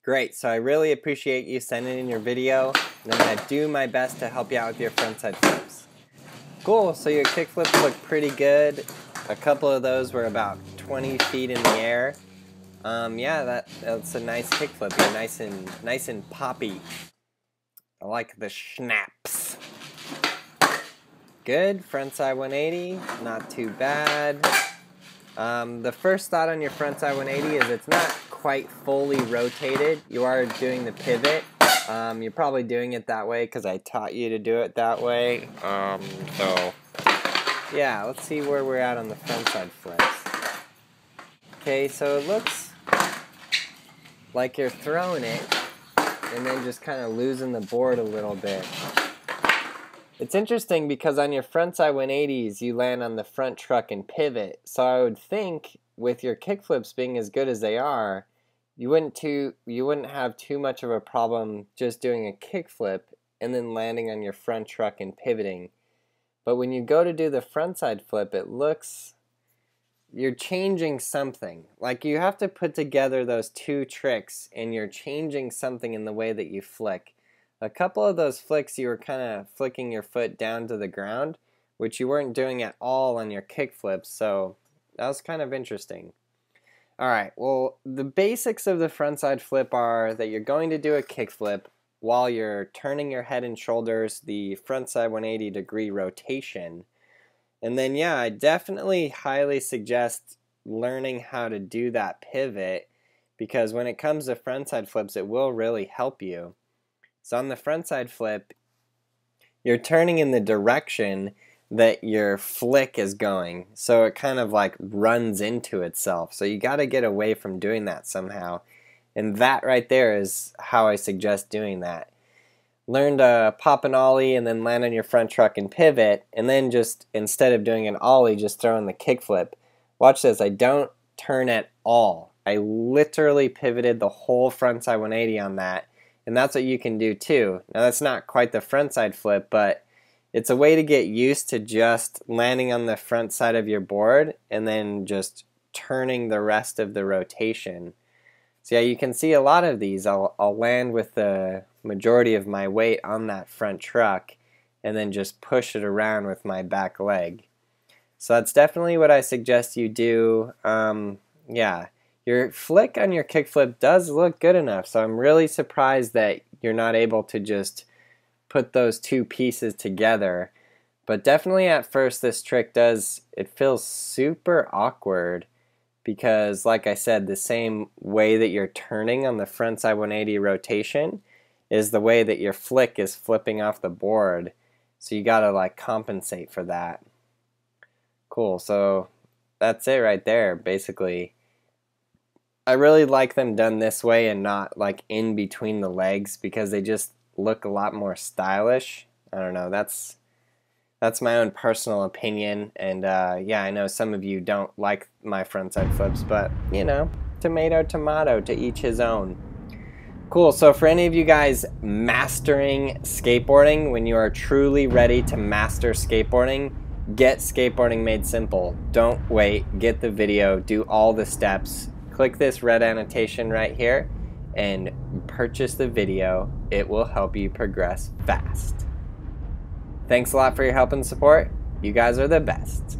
Great, so I really appreciate you sending in your video, and I'm going to do my best to help you out with your frontside flips. Cool, so your kick flips look pretty good. A couple of those were about 20 feet in the air. Yeah, that's a nice kick flip. You're nice and poppy. I like the schnaps. Good, frontside 180, not too bad. The first thought on your frontside 180 is it's not quite fully rotated. You are doing the pivot. You're probably doing it that way because I taught you to do it that way. So yeah, let's see where we're at on the frontside flips. Okay, so it looks like you're throwing it and then just kind of losing the board a little bit. It's interesting because on your frontside 180s you land on the front truck and pivot, so I would think with your kickflips being as good as they are, you wouldn't have too much of a problem just doing a kickflip and then landing on your front truck and pivoting. But when you go to do the frontside flip, it looks you're changing something. Like you have to put together those two tricks and you're changing something in the way that you flick. A couple of those flicks you were kind of flicking your foot down to the ground, which you weren't doing at all on your kick flips, so that was kind of interesting. Alright, well the basics of the frontside flip are that you're going to do a kick flip while you're turning your head and shoulders the frontside 180-degree rotation. And then yeah, I definitely highly suggest learning how to do that pivot because when it comes to frontside flips it will really help you. So on the frontside flip, you're turning in the direction that your flick is going. So it kind of like runs into itself. So you got to get away from doing that somehow. And that right there is how I suggest doing that. Learn to pop an ollie and then land on your front truck and pivot. And then just instead of doing an ollie, just throw in the kick flip. Watch this. I don't turn at all. I literally pivoted the whole frontside 180 on that. And that's what you can do too. Now that's not quite the frontside flip, but it's a way to get used to just landing on the front side of your board and then just turning the rest of the rotation. So yeah, you can see a lot of these. I'll land with the majority of my weight on that front truck and then just push it around with my back leg. So that's definitely what I suggest you do. Yeah. Your flick on your kickflip does look good enough, so I'm really surprised that you're not able to just put those two pieces together. But definitely at first this trick it feels super awkward because like I said, the same way that you're turning on the frontside 180 rotation is the way that your flick is flipping off the board. So you gotta like compensate for that. Cool, so that's it right there basically. I really like them done this way and not like in between the legs because they just look a lot more stylish. I don't know, that's my own personal opinion, and yeah, I know some of you don't like my frontside flips, but you know, tomato tomato, to each his own. Cool, so for any of you guys mastering skateboarding, when you are truly ready to master skateboarding, get Skateboarding Made Simple. Don't wait, get the video, do all the steps. Click this red annotation right here and purchase the video. It will help you progress fast. Thanks a lot for your help and support. You guys are the best.